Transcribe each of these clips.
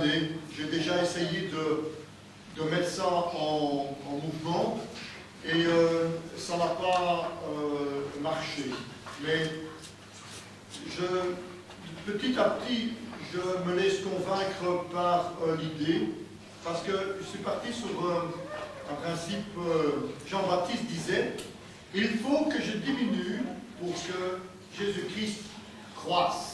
années, j'ai déjà essayé de mettre ça en mouvement et ça n'a pas marché. Mais petit à petit, je me laisse convaincre par l'idée, parce que je suis parti sur un principe, Jean-Baptiste disait, il faut que je diminue pour que Jésus-Christ croisse.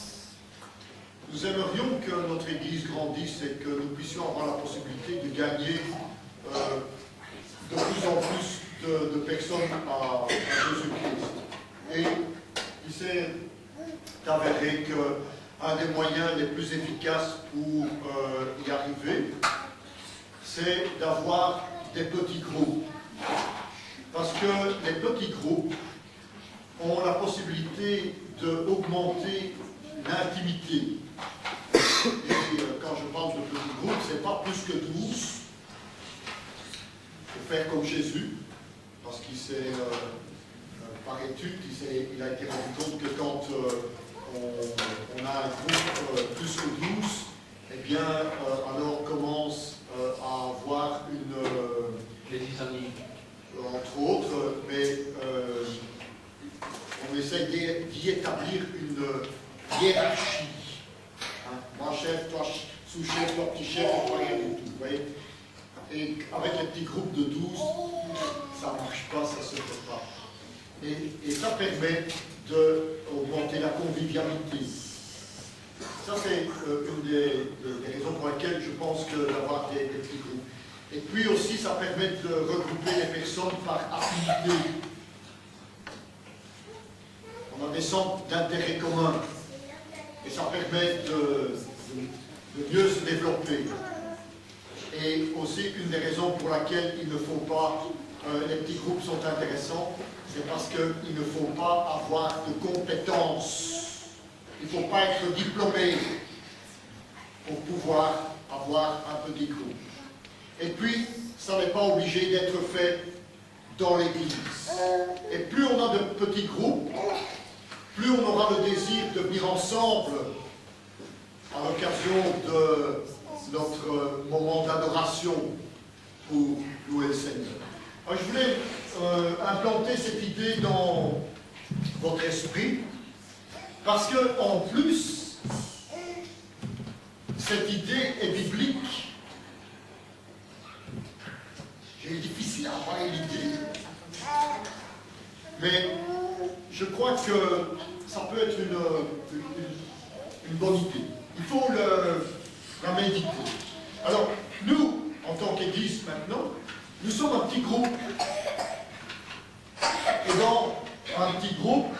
Nous aimerions que notre Église grandisse et que nous puissions avoir la possibilité de gagner de plus en plus de personnes à Jésus-Christ. Et il s'est avéré qu'un des moyens les plus efficaces pour y arriver, c'est d'avoir des petits groupes. Parce que les petits groupes ont la possibilité d'augmenter l'intimité. Et quand je parle de petits groupes, ce n'est pas plus que 12. Il faut faire comme Jésus, parce qu'il s'est, par étude, il a été rendu compte que quand on a un groupe plus que 12, eh bien, alors commence à avoir une... les amis. Entre autres, mais on essaie d'y établir une hiérarchie. Hein? Moi chef, toi sous-chef, toi petit chef, et toi rien du tout. Vous voyez? Et avec les petits groupes de 12, ça ne marche pas, ça ne se fait pas. Et ça permet d'augmenter la convivialité. Ça, c'est une des raisons pour lesquelles je pense que d'avoir des petits groupes. Et puis aussi, ça permet de regrouper les personnes par affinité. On a des centres d'intérêt commun. Et ça permet de mieux se développer. Et aussi, une des raisons pour laquelle il ne faut pas, les petits groupes sont intéressants, c'est parce qu'il ne faut pas avoir de compétences. Il ne faut pas être diplômé pour pouvoir avoir un petit groupe. Et puis, ça n'est pas obligé d'être fait dans l'Église. Et plus on a de petits groupes, plus on aura le désir de venir ensemble à l'occasion de notre moment d'adoration pour louer le Seigneur. Alors, je voulais implanter cette idée dans votre esprit, parce que en plus, cette idée est biblique. J'ai difficile à avoir l'idée, mais je crois que ça peut être une bonne idée. Il faut la méditer. Alors, nous, en tant qu'Église maintenant, nous sommes un petit groupe. Et dans un petit groupe,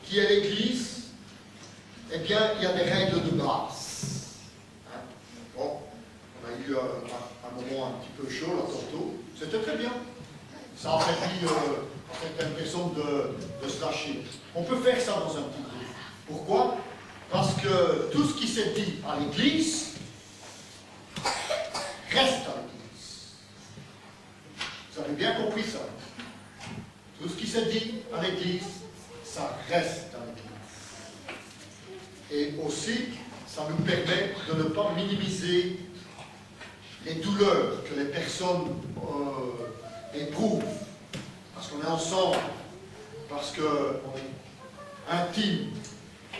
qui est l'Église, eh bien, il y a des règles de base. Hein? Bon, on a eu un moment un petit peu chaud, là, tantôt. C'était très bien. Ça a permis à certaines personnes de se lâcher. On peut faire ça dans un petit groupe. Pourquoi? Parce que tout ce qui s'est dit à l'Église reste à l'Église. Vous avez bien compris ça. Tout ce qui s'est dit à l'Église, ça reste à l'Église. Et aussi, ça nous permet de ne pas minimiser les douleurs que les personnes éprouvent. Parce qu'on est ensemble, parce qu'on est intime,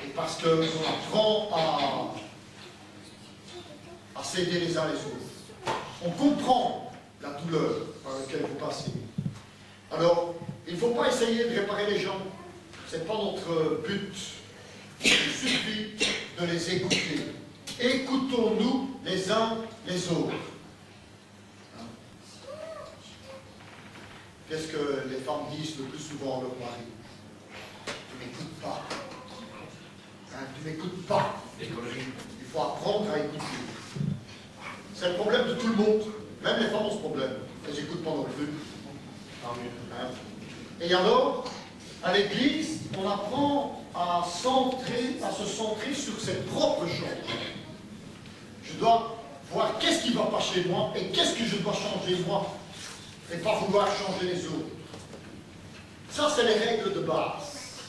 et parce qu'on apprend à s'aider les uns les autres. On comprend la douleur par laquelle vous passez. Alors, il ne faut pas essayer de réparer les gens. Ce n'est pas notre but. Il suffit de les écouter. Écoutons-nous les uns les autres. Qu'est-ce que les femmes disent le plus souvent à leur mari? Tu ne m'écoutes pas. Hein, tu ne m'écoutes pas. Il faut apprendre à écouter. C'est le problème de tout le monde. Même les femmes ont ce problème. Elles n'écoutent pas non plus. Hein? Et alors, à l'Église, on apprend à se centrer sur ses propres choses. Je dois voir qu'est-ce qui ne va pas chez moi et qu'est-ce que je dois changer moi. Et pas vouloir changer les autres. Ça, c'est les règles de base.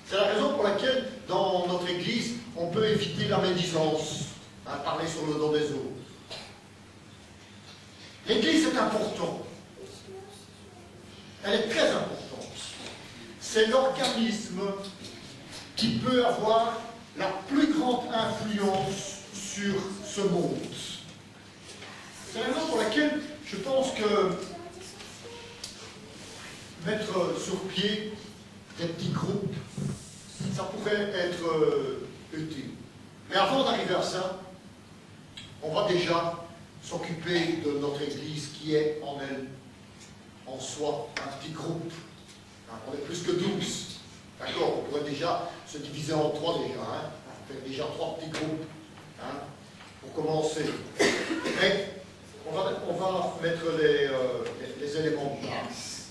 C'est la raison pour laquelle, dans notre Église, on peut éviter la médisance. parler sur le dos des autres. L'Église est importante. Elle est très importante. C'est l'organisme qui peut avoir la plus grande influence sur ce monde. C'est la raison pour laquelle je pense que mettre sur pied des petits groupes, ça pourrait être utile. Mais avant d'arriver à ça, on va déjà s'occuper de notre Église qui est en elle, en soi, un petit groupe. On est plus que 12. D'accord, on pourrait déjà se diviser en 3 déjà. Faire déjà 3 petits groupes. Pour commencer. Mais on va mettre les éléments de base.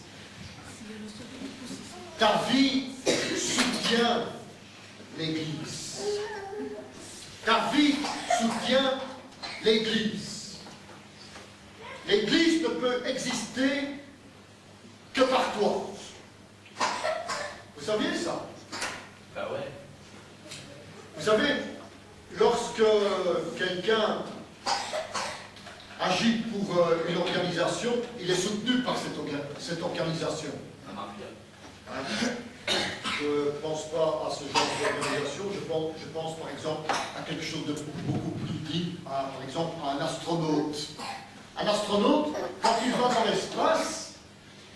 Ta vie soutient l'Église. Ta vie soutient l'Église. L'Église ne peut exister que par toi. Vous saviez ça? Ben ouais. Vous savez, lorsque quelqu'un agit pour une organisation, il est soutenu par cette organisation. Je ne pense pas à ce genre d'organisation, je pense par exemple à quelque chose de beaucoup plus deep, par exemple à un astronaute. Un astronaute, quand il va dans l'espace,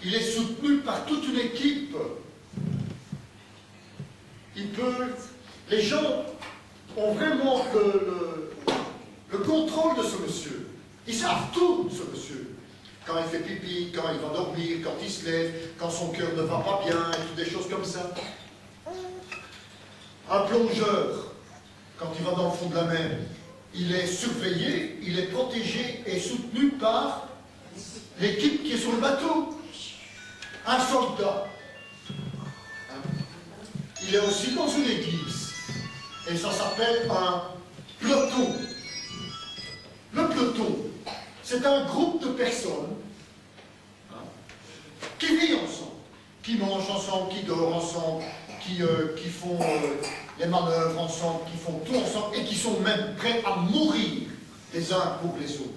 il est soutenu par toute une équipe. Les gens ont vraiment le contrôle de ce monsieur. Ils savent tout, ce monsieur. Quand il fait pipi, quand il va dormir, quand il se lève, quand son cœur ne va pas bien, et toutes des choses comme ça. Un plongeur, quand il va dans le fond de la mer, il est surveillé, il est protégé et soutenu par l'équipe qui est sur le bateau. Un soldat, il est aussi dans une église. Et ça s'appelle un peloton. Le peloton, c'est un groupe de personnes qui vivent ensemble, qui mangent ensemble, qui dorment ensemble, qui font les manœuvres ensemble, qui font tout ensemble et qui sont même prêts à mourir les uns pour les autres.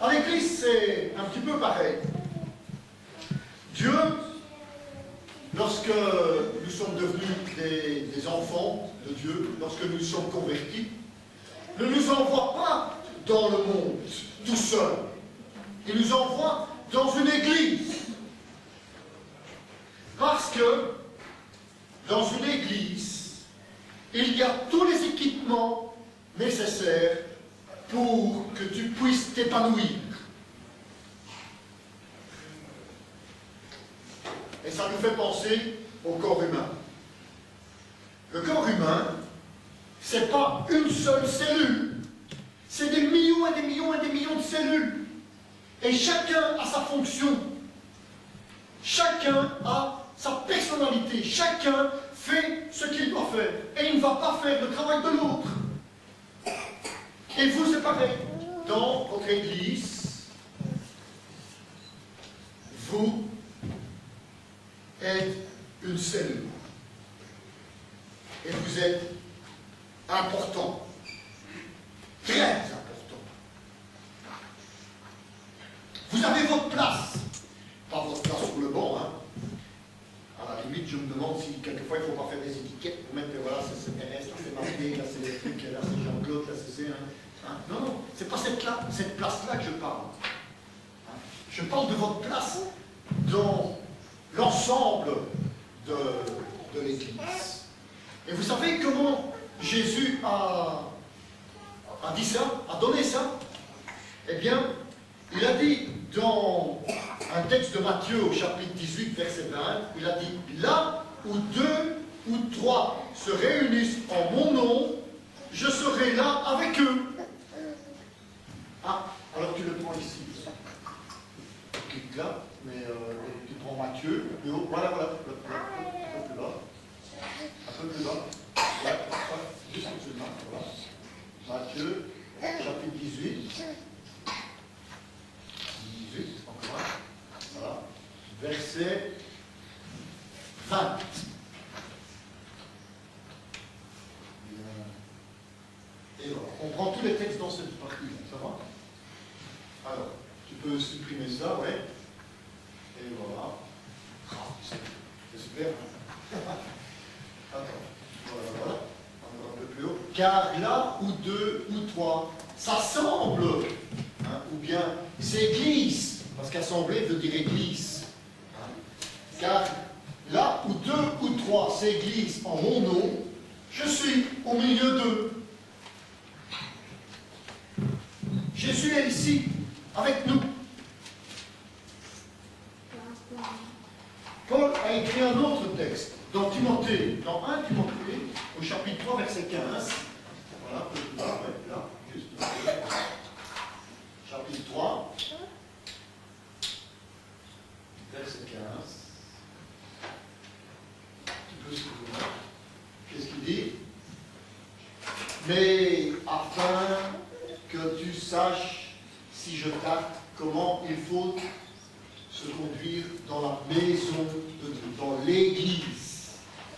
À l'Église, c'est un petit peu pareil. Dieu, lorsque nous sommes devenus des enfants de Dieu, lorsque nous sommes convertis, ne nous envoie pas dans le monde tout seul. Il nous envoie dans une église. Parce que dans une église, il y a tous les équipements nécessaires pour que tu puisses t'épanouir. Et ça nous fait penser au corps humain. Le corps humain, ce n'est pas une seule cellule. C'est des millions et des millions et des millions de cellules. Et chacun a sa fonction. Chacun a sa personnalité. Chacun fait ce qu'il doit faire. Et il ne va pas faire le travail de l'autre. Et vous, c'est pareil. Dans votre église, vous êtes une cellule. Et vous êtes important. Très important. Vous avez votre place. Pas votre place sur le banc, hein. À la limite, je me demande si quelquefois il ne faut pas faire des étiquettes pour mettre que voilà, c'est CPS, là c'est marqué, là c'est les trucs, là c'est Jean-Claude, là c'est hein. Non, non, c'est pas cette place-là que je parle. Hein. Je parle de votre place dans l'ensemble de l'Église. Et vous savez comment Jésus a dit ça, a donné ça? Eh bien, il a dit dans un texte de Matthieu au chapitre 18, verset 20, il a dit, là où 2 ou 3 se réunissent en mon nom, je serai là avec eux. Ah, alors tu le prends ici. Tu cliques là, mais tu prends Matthieu, plus haut, voilà, un peu plus bas. Un peu plus bas. Voilà, juste en dessous de là, voilà. Matthieu, chapitre 18. 18, encore un. Voilà. Verset 20. dans cette partie-là. Ça va? Alors, tu peux supprimer ça, ouais. Et voilà. Ah, c'est super. Attends. Voilà. Un peu plus haut. Car là où deux ou trois s'assemblent, hein, ou bien s'église, parce qu'assembler veut dire église. Hein, car là où deux ou trois s'église en mon nom, je suis au milieu d'eux. Jésus est ici, avec nous. Paul a écrit un autre texte dans Timothée, dans 1 Timothée, au chapitre 3, verset 15. Voilà, là, juste chapitre 3, verset 15. Tu peux suivre. Qu'est-ce qu'il dit? Mais afin que tu saches, si je tâte, comment il faut se conduire dans la maison de Dieu, dans l'Église,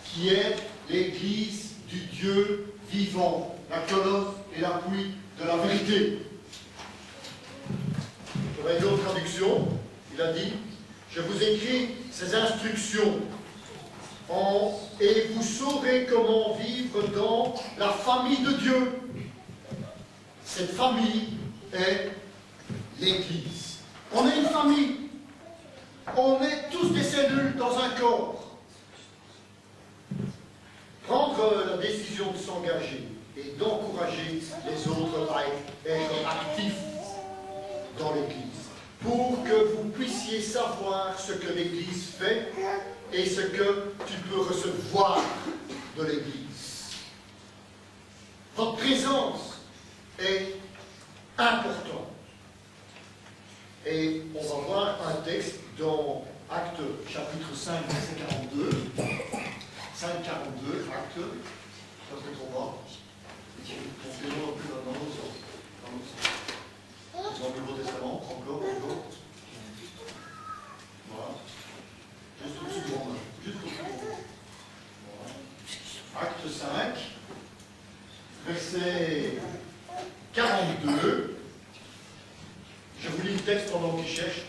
qui est l'Église du Dieu vivant, la colonne et l'appui de la vérité. Dans une autre traduction, il a dit, je vous écris ces instructions et vous saurez comment vivre dans la famille de Dieu. Cette famille est l'Église. On est une famille. On est tous des cellules dans un corps. Prendre la décision de s'engager et d'encourager les autres à être actifs dans l'Église, pour que vous puissiez savoir ce que l'Église fait et ce que tu peux recevoir de l'Église. Votre présence est importante. Et on va voir un texte dans Actes chapitre 5, verset 42. 5, 42, Actes. Ça c'est trop bas. Montez-le un peu dans l'autre sens. Dans le Nouveau Testament, encore. Voilà. Juste au-dessus de moi. Juste au-dessus de moi. Voilà. Acte 5, verset 42. Je vous lis le texte pendant qu'il cherche,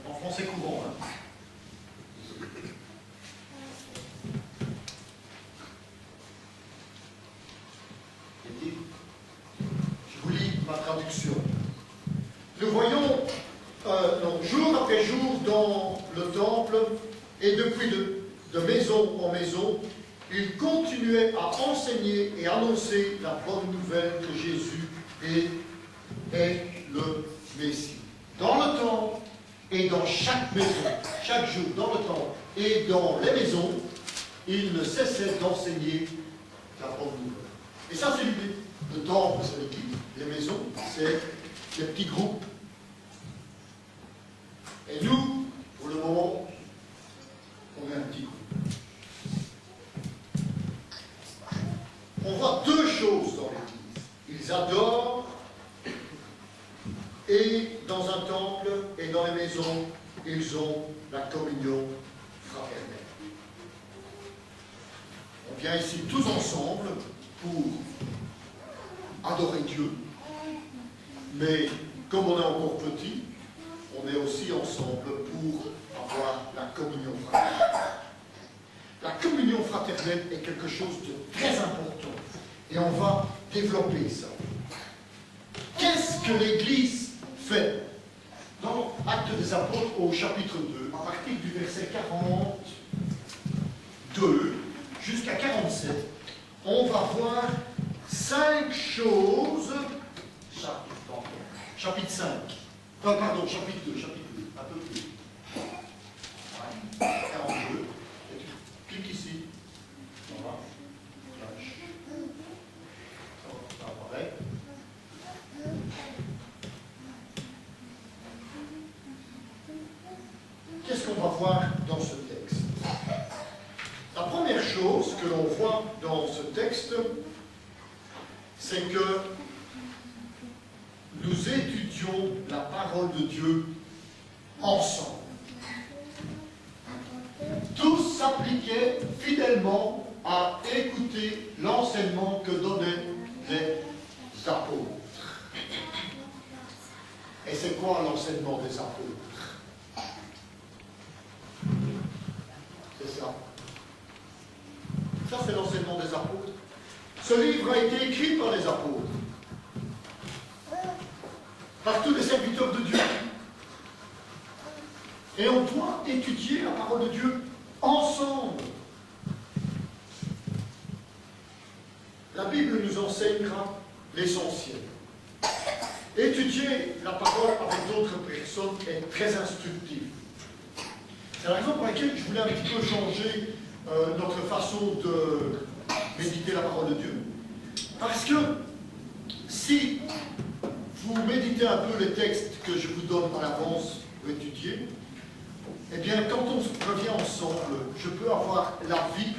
en français courant. Hein. Je vous lis ma traduction. Nous voyons jour après jour dans le temple, et depuis de maison en maison, il continuait à enseigner et annoncer la bonne nouvelle que Jésus est le Messie. Dans le temple et dans chaque maison, chaque jour, dans le temple et dans les maisons, il ne cessait d'enseigner la bonne nouvelle. Et ça, c'est l'idée. Le temple, c'est l'église. Les maisons, c'est les petits groupes. Et nous, pour le moment, on est un petit groupe. On voit deux choses dans l'église. Ils adorent, et dans un temple et dans les maisons, ils ont la communion fraternelle. On vient ici tous ensemble pour adorer Dieu, mais comme on est encore petit, on est aussi ensemble pour avoir la communion fraternelle. La communion fraternelle est quelque chose de très important et on va développer ça. Qu'est-ce que l'Église fait? Dans Actes des Apôtres au chapitre 2, à partir du verset 42 jusqu'à 47, on va voir 5 choses. Chapitre 5. Pardon, chapitre 2, un peu plus. 42. Et tu cliques ici. Voilà. Ça apparaît. Qu'est-ce qu'on va voir dans ce texte? La première chose que l'on voit dans ce texte, c'est que nous étudions la parole de Dieu ensemble. Tous s'appliquaient fidèlement à écouter l'enseignement que donnaient les apôtres. Et c'est quoi l'enseignement des apôtres? C'est ça. Ça, c'est l'enseignement des apôtres. Ce livre a été écrit par les apôtres, par tous les serviteurs de Dieu. Et on doit étudier la parole de Dieu ensemble. La Bible nous enseignera l'essentiel. Étudier la parole avec d'autres personnes est très instructif. C'est la raison pour laquelle je voulais un petit peu changer notre façon de méditer la parole de Dieu. Parce que si vous méditez un peu les textes que je vous donne à l'avance pour étudier, eh bien, quand on revient ensemble, je peux avoir l'avis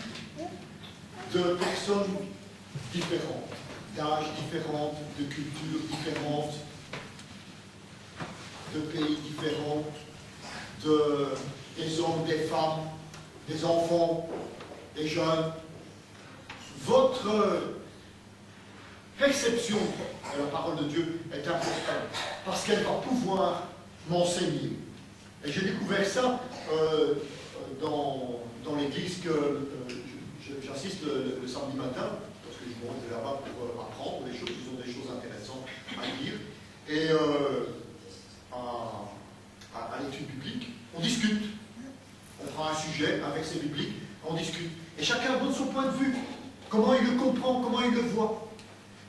de personnes différentes, d'âges différents, de cultures différentes, de pays différents, des hommes, des femmes, des enfants, des jeunes. Votre perception de la parole de Dieu est importante parce qu'elle va pouvoir m'enseigner. Et j'ai découvert ça dans l'église que j'assiste le samedi matin, parce que je me rends là-bas pour apprendre des choses, ils ont des choses intéressantes à dire. Et à l'étude biblique, on discute. On prend un sujet avec ses bibliques, on discute. Et chacun donne son point de vue. Comment il le comprend, comment il le voit.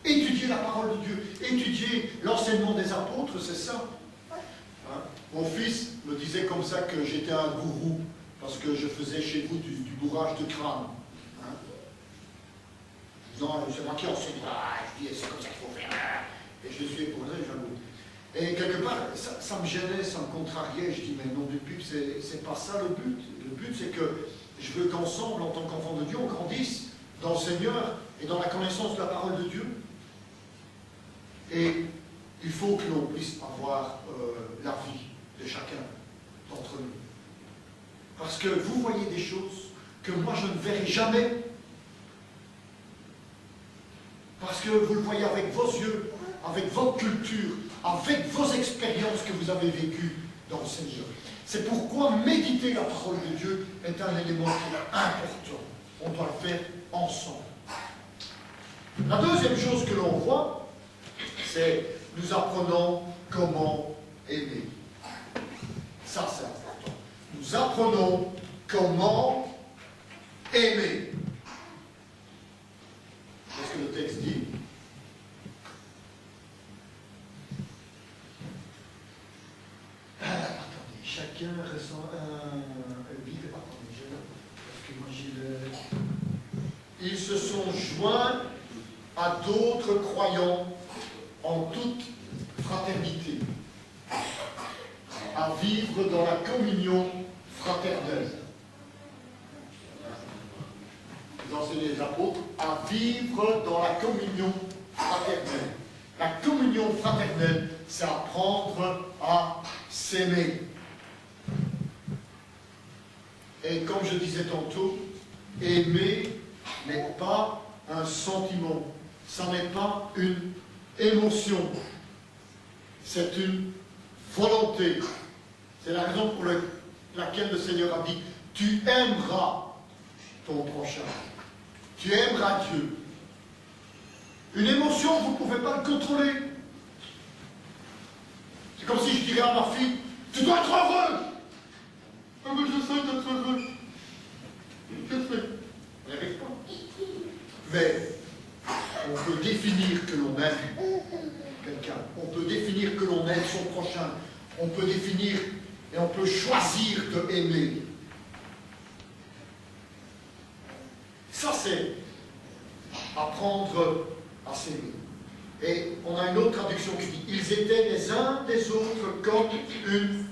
Étudier la parole de Dieu, étudier l'enseignement des apôtres, c'est ça. Hein? Mon fils me disait comme ça que j'étais un gourou, parce que je faisais chez vous du bourrage de crâne. Hein? Non, c'est moi qui enseigne. Je dis, c'est comme ça qu'il faut faire. Et je suis épousé, j'avoue. Et quelque part, ça me gênait, ça me contrariait. Je dis, mais non, le but, c'est pas ça le but. Le but, c'est que je veux qu'ensemble, en tant qu'enfants de Dieu, on grandisse dans le Seigneur et dans la connaissance de la parole de Dieu. Et il faut que l'on puisse avoir la vie de chacun d'entre nous. Parce que vous voyez des choses que moi je ne verrai jamais. Parce que vous le voyez avec vos yeux, avec votre culture, avec vos expériences que vous avez vécues dans le Seigneur. C'est pourquoi méditer la parole de Dieu est un élément qui est important. On doit le faire ensemble. La deuxième chose que l'on voit, c'est nous apprenons comment aimer. Ça, c'est important. Nous apprenons comment aimer. Qu'est-ce que le texte dit? Attendez, chacun ressent un vide. Attendez, parce que moi j'ai le... Ils se sont joints à d'autres croyants en toute fraternité, à vivre dans la communion fraternelle. Vous enseignez les apôtres, à vivre dans la communion fraternelle. La communion fraternelle, c'est apprendre à s'aimer. Et comme je disais tantôt, aimer n'est pas un sentiment, ça n'est pas une émotion, c'est une volonté. C'est la raison pour laquelle le Seigneur a dit, tu aimeras ton prochain, tu aimeras Dieu. Une émotion, vous ne pouvez pas le contrôler. C'est comme si je dirais à ma fille, tu dois être heureux. Ah mais j'essaie d'être heureux. Je sais. On n'y arrive pas. Mais on peut définir que l'on aime quelqu'un. On peut définir que l'on aime son prochain. On peut définir et on peut choisir de aimer. Ça, c'est apprendre à s'aimer. Et on a une autre traduction qui dit, ils étaient les uns des autres comme une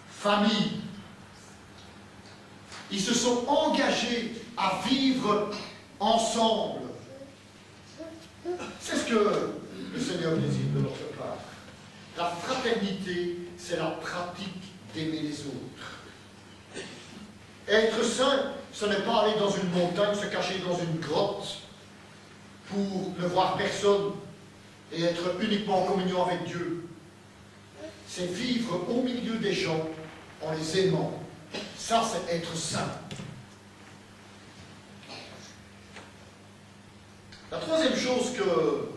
famille. Ils se sont engagés à vivre ensemble. C'est ce que le Seigneur désire de notre part. La fraternité, c'est la pratique d'aimer les autres. Être saint, ce n'est pas aller dans une montagne, se cacher dans une grotte pour ne voir personne et être uniquement en communion avec Dieu. C'est vivre au milieu des gens en les aimant. Ça, c'est être saint. La troisième chose que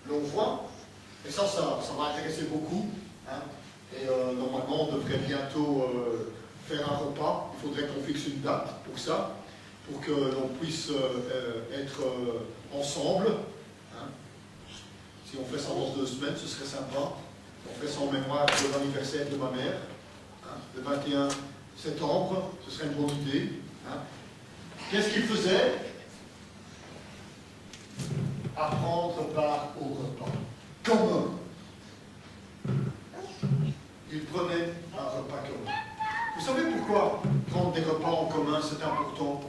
l'on voit, et ça va intéresser beaucoup, hein, et normalement on devrait bientôt faire un repas. Il faudrait qu'on fixe une date pour ça, pour que l'on puisse être ensemble. Hein. Si on fait ça dans 2 semaines, ce serait sympa. On fait ça en mémoire de l'anniversaire de ma mère, hein, le 21 septembre, ce serait une bonne idée. Hein. Qu'est-ce qu'il faisait? À prendre part au repas. Commun. Il prenait un repas commun. Vous savez pourquoi prendre des repas en commun, c'est important?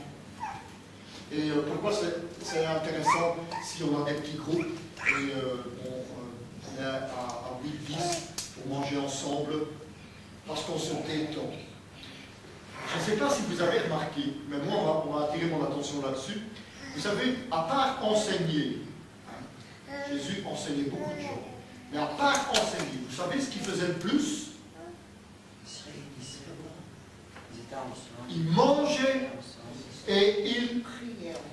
Et pourquoi c'est intéressant si on a des petits groupes et on est à 8-10 pour manger ensemble, parce qu'on se détend. Je ne sais pas si vous avez remarqué, mais moi on va attirer mon attention là-dessus. Vous savez, à part enseigner, hein, Jésus enseignait beaucoup de gens, mais à part enseigner, vous savez ce qu'il faisait le plus? Il mangeait et il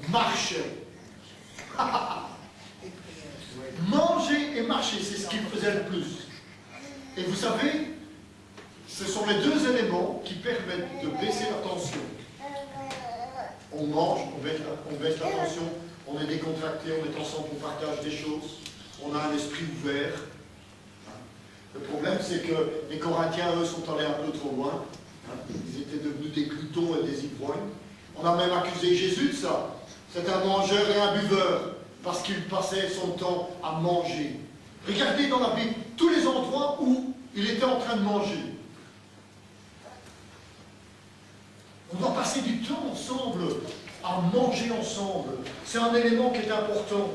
marchait. Manger et marcher, c'est ce qu'il faisait le plus. Et vous savez, ce sont les 2 éléments qui permettent de baisser la tension. On mange, on baisse la tension, on est décontracté, on est ensemble, on partage des choses, on a un esprit ouvert. Le problème, c'est que les Corinthiens, eux, sont allés un peu trop loin. Ils étaient devenus des glutons et des ivrognes. On a même accusé Jésus de ça. C'est un mangeur et un buveur, parce qu'il passait son temps à manger. Regardez dans la Bible tous les endroits où il était en train de manger. On doit passer du temps ensemble, à manger ensemble. C'est un élément qui est important.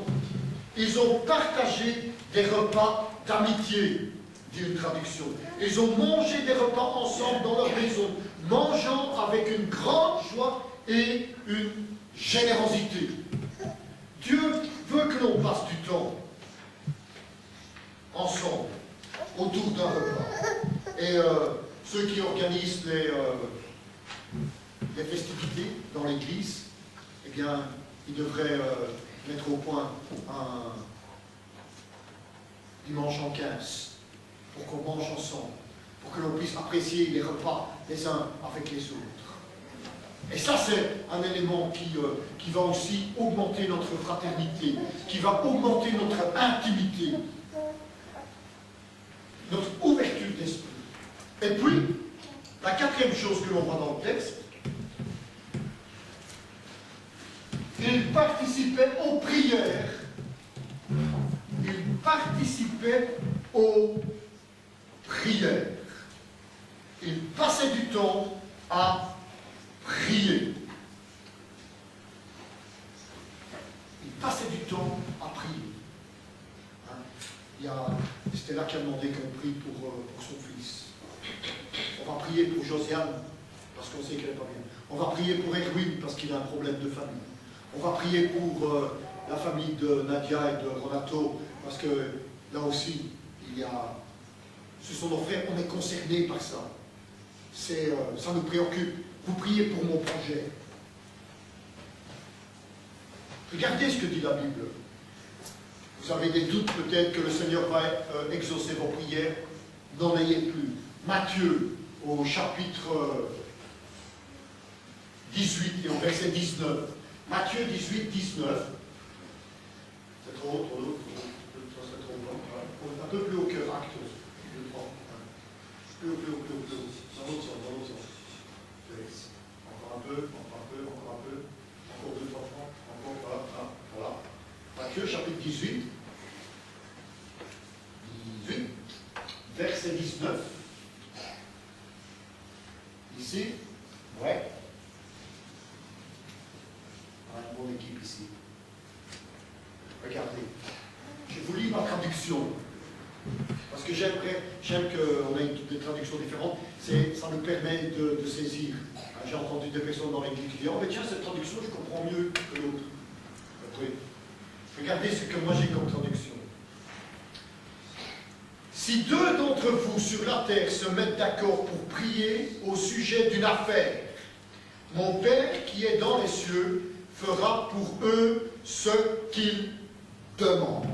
Ils ont partagé des repas d'amitié, dit une traduction. Ils ont mangé des repas ensemble dans leur maison, mangeant avec une grande joie et une générosité. Dieu veut que l'on passe du temps ensemble, autour d'un repas. Et ceux qui organisent les festivités dans l'église, eh bien, ils devraient mettre au point un dimanche en 15, pour qu'on mange ensemble, pour que l'on puisse apprécier les repas les uns avec les autres. Et ça, c'est un élément qui va aussi augmenter notre fraternité, qui va augmenter notre intimité, notre ouverture d'esprit. Et puis, la 4e chose que l'on voit dans le texte, il participait aux prières. Il participait aux prières. Il passait du temps à prier. Il passait du temps à prier. Hein? C'était là qui a demandé qu'on prie pour son fils. On va prier pour Josiane, parce qu'on sait qu'elle n'est pas bien. On va prier pour Erwin, parce qu'il a un problème de famille. On va prier pour la famille de Nadia et de Renato, parce que là aussi, ce sont nos frères, on est concernés par ça. Ça nous préoccupe. Vous priez pour mon projet. Regardez ce que dit la Bible. Vous avez des doutes peut-être que le Seigneur va exaucer vos prières. N'en ayez plus. Matthieu, au chapitre 18 et au verset 19. Matthieu 18, 19. C'est trop haut, c'est trop long. Un peu plus haut que Acte. Plus haut. Dans l'autre sens. Encore un peu. Encore 2-3 fois. Encore, voilà. Matthieu, chapitre 18. Verset 19. Ici. Ouais. On a une bonne équipe ici. Regardez. Je vous lis ma traduction. Parce que j'aime qu'on ait des traductions différentes. Ça nous permet de saisir. J'ai entendu des personnes dans l'église qui disent « Oh, mais tiens, cette traduction, je comprends mieux que l'autre. » Oui. Regardez ce que moi j'ai comme traduction. Si deux d'entre vous sur la terre se mettent d'accord pour prier au sujet d'une affaire, mon Père qui est dans les cieux fera pour eux ce qu'ils demandent.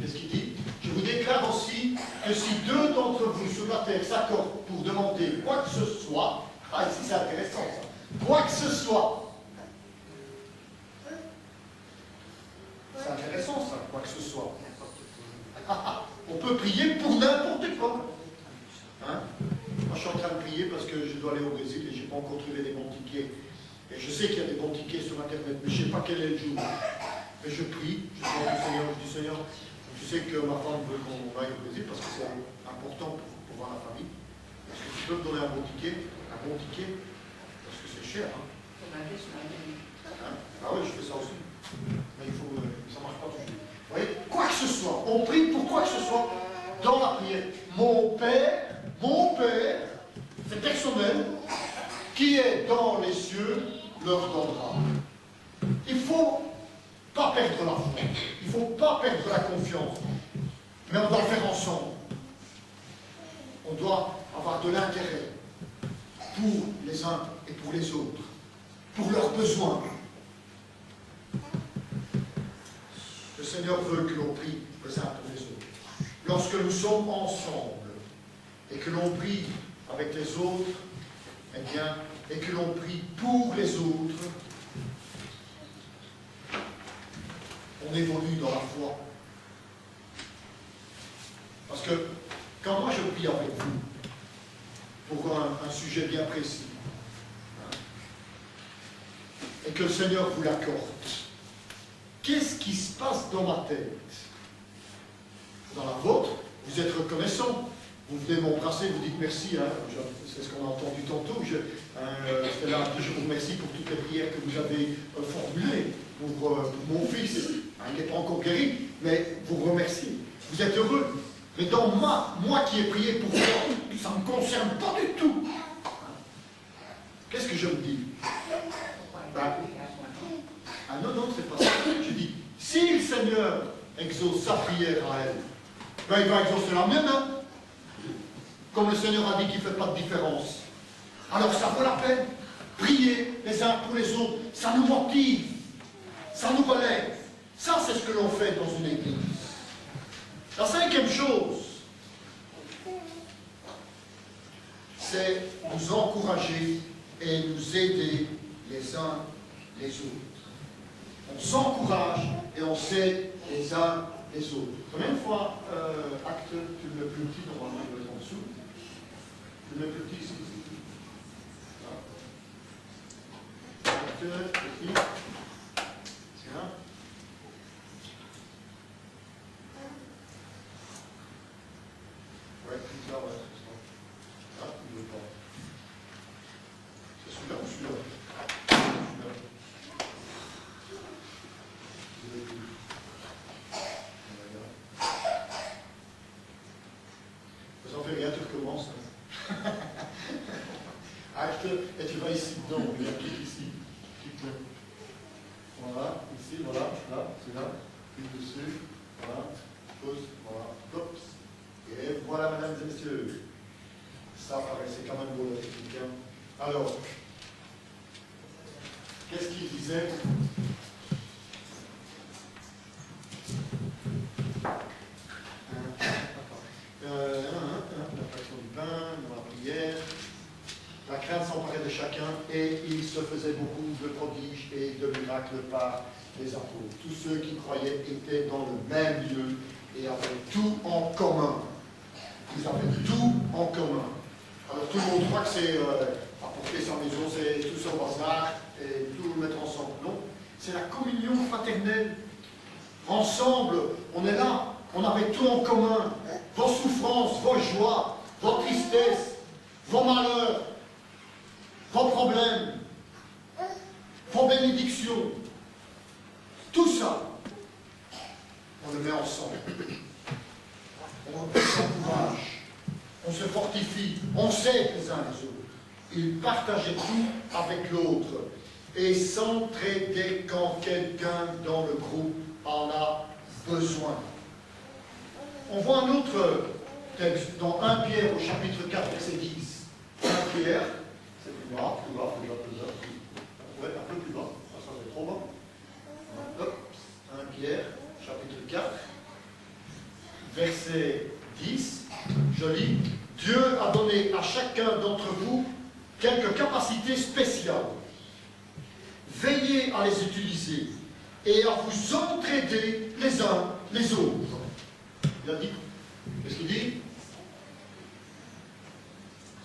Qu'est-ce qu'il dit? Je vous déclare aussi que si deux d'entre vous sur la terre s'accordent pour demander quoi que ce soit, ah ici c'est intéressant ça, quoi que ce soit, c'est intéressant ça, quoi que ce soit. On peut prier pour n'importe quoi. Hein? Moi je suis en train de prier parce que je dois aller au Brésil et je n'ai pas encore trouvé des bons tickets. Et je sais qu'il y a des bons tickets sur internet, mais je ne sais pas quel est le jour. Mais je prie, je demande au Seigneur, je dis Seigneur, je sais que ma femme veut qu'on aille au Brésil parce que c'est important pour voir la famille. Est-ce que tu peux me donner un bon ticket? Parce que c'est cher. Hein? Ah oui, je fais ça aussi. Mais il faut, ça ne marche pas toujours. Vous voyez, quoi que ce soit, on prie pour quoi que ce soit dans la prière. Mon Père, c'est personnel, qui est dans les cieux, leur donnera. Il ne faut pas perdre la foi, il ne faut pas perdre la confiance, mais on doit le faire ensemble. On doit avoir de l'intérêt pour les uns et pour les autres, pour leurs besoins. Le Seigneur veut que l'on prie les uns pour les autres. Lorsque nous sommes ensemble et que l'on prie avec les autres, eh bien, et que l'on prie pour les autres, on évolue dans la foi. Parce que quand moi je prie avec vous pour un sujet bien précis, hein, et que le Seigneur vous l'accorde, qu'est-ce qui se passe dans ma tête? Dans la vôtre, vous êtes reconnaissant. Vous venez m'embrasser, vous dites merci, hein, c'est ce qu'on a entendu tantôt. Stella, je vous remercie pour toutes les prières que vous avez formulées pour mon fils. Il n'est pas encore guéri, mais vous remerciez. Vous êtes heureux. Mais dans moi qui ai prié pour vous, ça ne me concerne pas du tout. Qu'est-ce que je me dis? Ah non, c'est pas ça. Je dis, si le Seigneur exauce sa prière à elle, ben il va exaucer la mienne, hein? Comme le Seigneur a dit qu'il ne fait pas de différence. Alors ça vaut la peine. Prier les uns pour les autres, ça nous motive, ça nous relève. Ça, c'est ce que l'on fait dans une église. La cinquième chose, c'est nous encourager et nous aider les uns les autres. On s'encourage et on s'aide les uns les autres. Combien de fois, acte, tu le mets plus petit, normalement il doit être en dessous. Tu le mets plus petit ici. Acte, petit. Tiens. Ouais, plus là, ouais, c'est ça. Ah, il ne veut pas. C'est celui-là ou celui-là? Ça en fait rien, tu recommences. Acte, et tu vas ici dedans, il y a un clic ici. Voilà, ici, voilà, là, c'est là, clique dessus, voilà, pause, voilà, hop. Et voilà, mesdames et messieurs. Ça paraissait quand même beau, la technique. Alors, qu'est-ce qu'il disait? La fraction du pain, dans la prière. La crainte s'emparait de chacun et il se faisait beaucoup de prodiges et de miracles par les apôtres. Tous ceux qui croyaient étaient dans le même lieu et avaient tout en commun. Ils avaient tout en commun. Alors tout le monde croit que c'est apporter sa maison, c'est tout son bazar et tout le mettre ensemble. Non, c'est la communion fraternelle. Ensemble, on est là, on avait tout en commun. Vos souffrances, vos joies, vos tristesses, vos malheurs, vos problèmes, vos bénédictions. Tout ça, on le met ensemble. On s'encourage, on se fortifie, on s'aide les uns les autres. Ils partageaient tout avec l'autre et s'entraidaient quand quelqu'un dans le groupe en a besoin. On voit un autre texte dans 1 Pierre au chapitre 4, verset 10. 1 Pierre, c'est plus bas, plus bas. Ouais, un peu plus bas. Ça c'est trop bas. Hop, 1 Pierre, chapitre 4, verset 10. Je lis, Dieu a donné à chacun d'entre vous quelques capacités spéciales. Veillez à les utiliser et à vous entraider les uns les autres. Il a dit, qu'est-ce qu'il dit?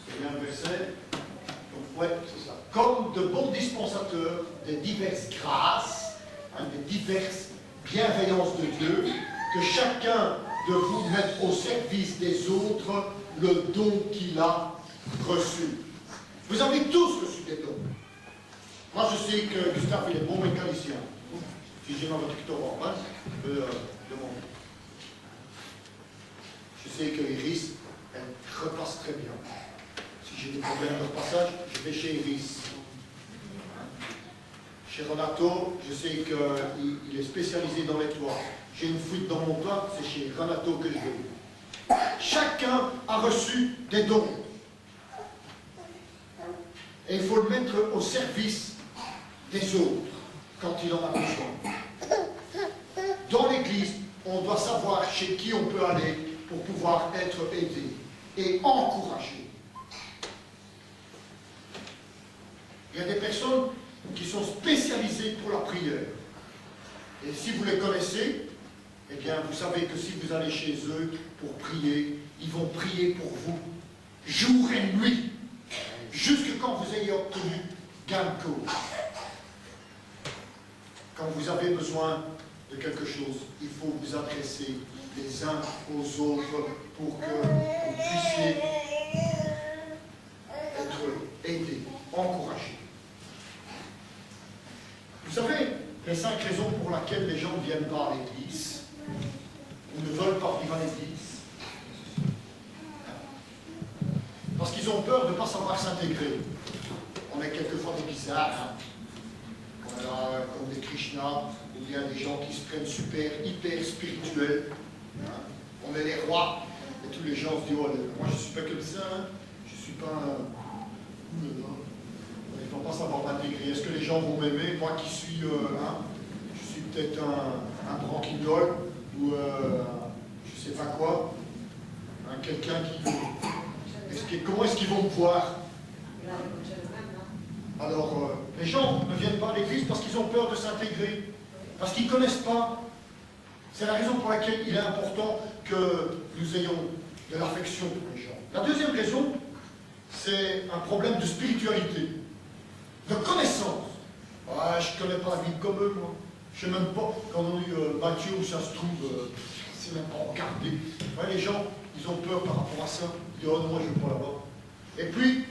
C'est bien le verset. Donc, ouais, c'est ça. Comme de bons dispensateurs des diverses grâces, des diverses bienveillances de Dieu, que chacun de vous mette au service des autres le don qu'il a reçu. Vous avez tous reçu des dons. Moi, je sais que Gustave, il est bon mécanicien. Si j'ai ma doctorat, hein, je peux demander. Je sais que Iris, elle repasse très bien. Si j'ai des problèmes de repassage, je vais chez Iris. Chez Renato, je sais qu'il est spécialisé dans les toits. J'ai une fuite dans mon toit, c'est chez Renato que je vais. Chacun a reçu des dons. Et il faut le mettre au service des autres quand il en a besoin. Dans l'Église, on doit savoir chez qui on peut aller pour pouvoir être aidé et encouragé. Il y a des personnes qui sont spécialisées pour la prière. Et si vous les connaissez, eh bien, vous savez que si vous allez chez eux pour prier, ils vont prier pour vous, jour et nuit, jusque quand vous ayez obtenu gain de cause. Quand vous avez besoin de quelque chose, il faut vous adresser les uns aux autres pour que vous puissiez être aidés, encouragés. Vous savez, les 5 raisons pour lesquelles les gens ne viennent pas à l'Église, ou ne veulent pas venir à l'Église, parce qu'ils ont peur de ne pas savoir s'intégrer. On est quelquefois des bizarres, comme des Krishna, ou bien des gens qui se prennent hyper spirituels. On est les rois, et tous les gens se disent, oh, moi je ne suis pas comme ça, je ne suis pas ils ne vont pas savoir m'intégrer. Est-ce que les gens vont m'aimer, moi qui suis, je suis peut-être un branquidole, ou je ne sais pas quoi, quelqu'un qui... comment est-ce qu'ils vont me voir? Alors, les gens ne viennent pas à l'église parce qu'ils ont peur de s'intégrer, parce qu'ils ne connaissent pas. C'est la raison pour laquelle il est important que nous ayons de l'affection pour les gens. La deuxième raison, c'est un problème de spiritualité, de connaissance. Ah, je ne connais pas la Bible comme eux, moi. Je ne sais même pas, quand on a eu Matthieu, où ça se trouve, c'est même pas regardé. Ouais, les gens, ils ont peur par rapport à ça. Ils disent, oh non, je ne veux pas là-bas. Et puis,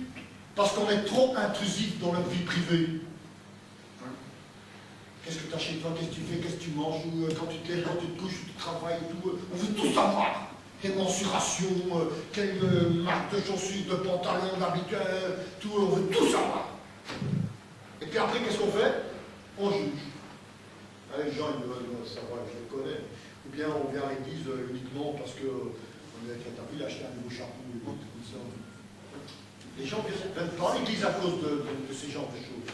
parce qu'on est trop intrusif dans leur vie privée. Qu'est-ce que tu as chez toi? Qu'est-ce que tu fais? Qu'est-ce que tu manges? Quand tu te lèves, quand tu te couches, tu travailles et tout. On veut tout savoir. Quelle mensuration, quelle marque de chaussures, de pantalon, d'habitude, tout. On veut tout savoir. Et puis après, qu'est-ce qu'on fait? On juge. Les gens, ils veulent savoir, je les connais. Ou bien on vient à l'église uniquement parce qu'on est à acheter un nouveau chapeau, comme ça. Les gens ne viennent pas à l'église à cause de ces genres de choses.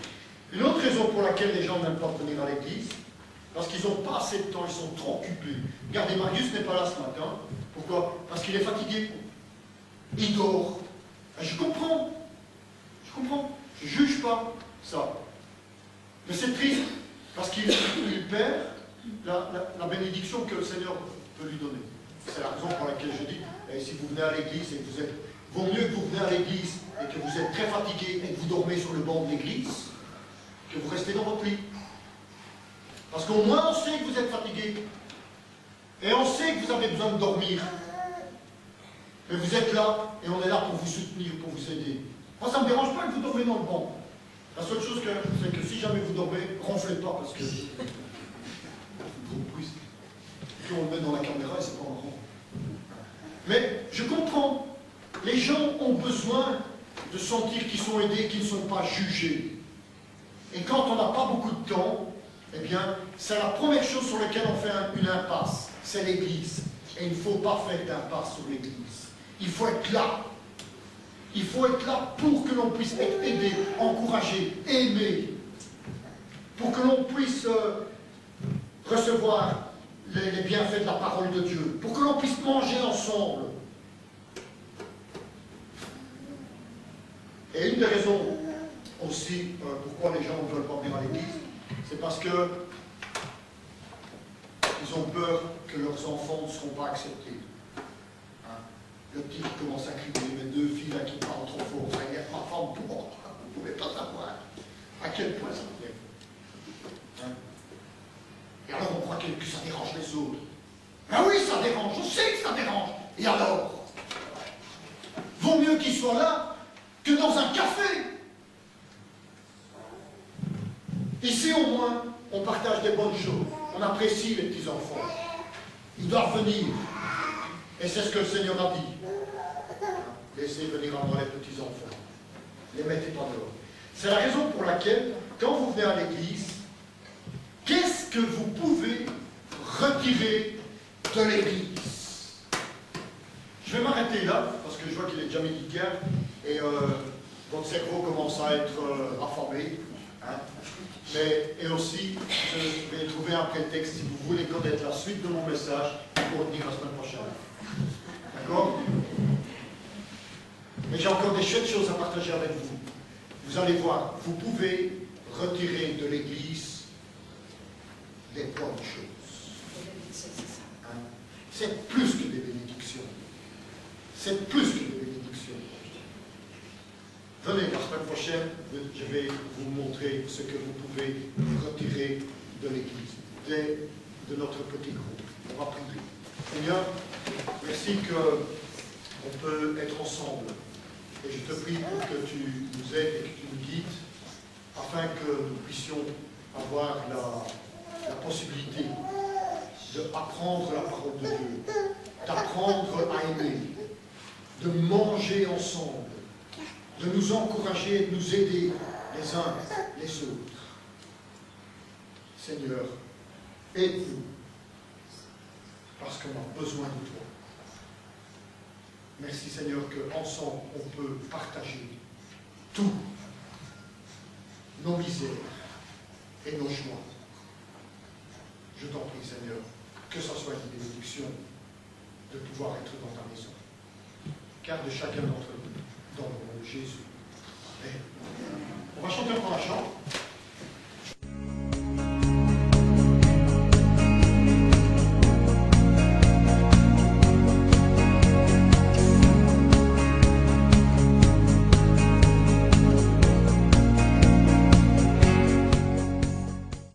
Une autre raison pour laquelle les gens n'aiment pas venir à l'église, parce qu'ils n'ont pas assez de temps, ils sont trop occupés. Regardez, Marius n'est pas là ce matin. Pourquoi? Parce qu'il est fatigué. Il dort. Je comprends. Je comprends. Je ne juge pas ça. Mais c'est triste, parce qu'il perd la bénédiction que le Seigneur peut lui donner. C'est la raison pour laquelle je dis, si vous venez à l'église et que vous êtes... Vaut mieux que vous venez à l'église et que vous êtes très fatigué et que vous dormez sur le banc de l'église, que vous restez dans votre lit. Parce qu'au moins on sait que vous êtes fatigué. Et on sait que vous avez besoin de dormir. Mais vous êtes là et on est là pour vous soutenir, pour vous aider. Moi ça ne me dérange pas que vous dormez dans le banc. La seule chose c'est que si jamais vous dormez, ronflez pas parce que c'est trop de bruit. Puis on le met dans la caméra et c'est pas marrant. Mais je comprends. Les gens ont besoin de sentir qu'ils sont aidés, qu'ils ne sont pas jugés. Et quand on n'a pas beaucoup de temps, eh bien, c'est la première chose sur laquelle on fait une impasse, c'est l'Église. Et il ne faut pas faire d'impasse sur l'Église. Il faut être là. Il faut être là pour que l'on puisse être aidé, encouragé, aimé. Pour que l'on puisse recevoir les bienfaits de la parole de Dieu. Pour que l'on puisse manger ensemble. Et une des raisons aussi pourquoi les gens ne veulent pas venir à l'église, c'est parce que ils ont peur que leurs enfants ne seront pas acceptés. Hein? Le petit qui commence à crier, mes deux filles là qui parlent trop fort, ça y est, ma femme pour moi. Vous ne pouvez pas savoir à quel point ça me lève. Hein? Et alors on croit que ça dérange les autres. Ben oui, ça dérange, je sais que ça dérange. Et alors? Vaut mieux qu'ils soient là que dans un café. Ici au moins, on partage des bonnes choses. On apprécie les petits-enfants. Ils doivent venir. Et c'est ce que le Seigneur a dit. Laissez venir à moi les petits-enfants. Ne les mettez pas dehors. C'est la raison pour laquelle, quand vous venez à l'église, qu'est-ce que vous pouvez retirer de l'église? Je vais m'arrêter là, parce que je vois qu'il est déjà midi quart, et votre cerveau commence à être affamé. Hein? Et aussi, je vais trouver un prétexte, si vous voulez connaître la suite de mon message, pour venir la semaine prochaine. D'accord? Mais j'ai encore des chouettes choses à partager avec vous. Vous allez voir, vous pouvez retirer de l'Église des bonnes choses. Hein? C'est plus que des bénédictions. C'est plus que des bénédictions. Venez, la semaine prochaine, je vais vous montrer ce que vous pouvez retirer de l'Église, de notre petit groupe. On va prier. Seigneur, merci qu'on peut être ensemble. Et je te prie pour que tu nous aides et que tu nous guides, afin que nous puissions avoir la possibilité d'apprendre la parole de Dieu, d'apprendre à aimer, de manger ensemble, de nous encourager et de nous aider les uns les autres. Seigneur, aide-nous, parce qu'on a besoin de toi. Merci Seigneur qu'ensemble on peut partager tout, nos misères et nos joies. Je t'en prie Seigneur, que ce soit une bénédiction de pouvoir être dans ta maison. Car de chacun d'entre nous, dans le nom de Jésus. Amen. On va chanter encore un chant.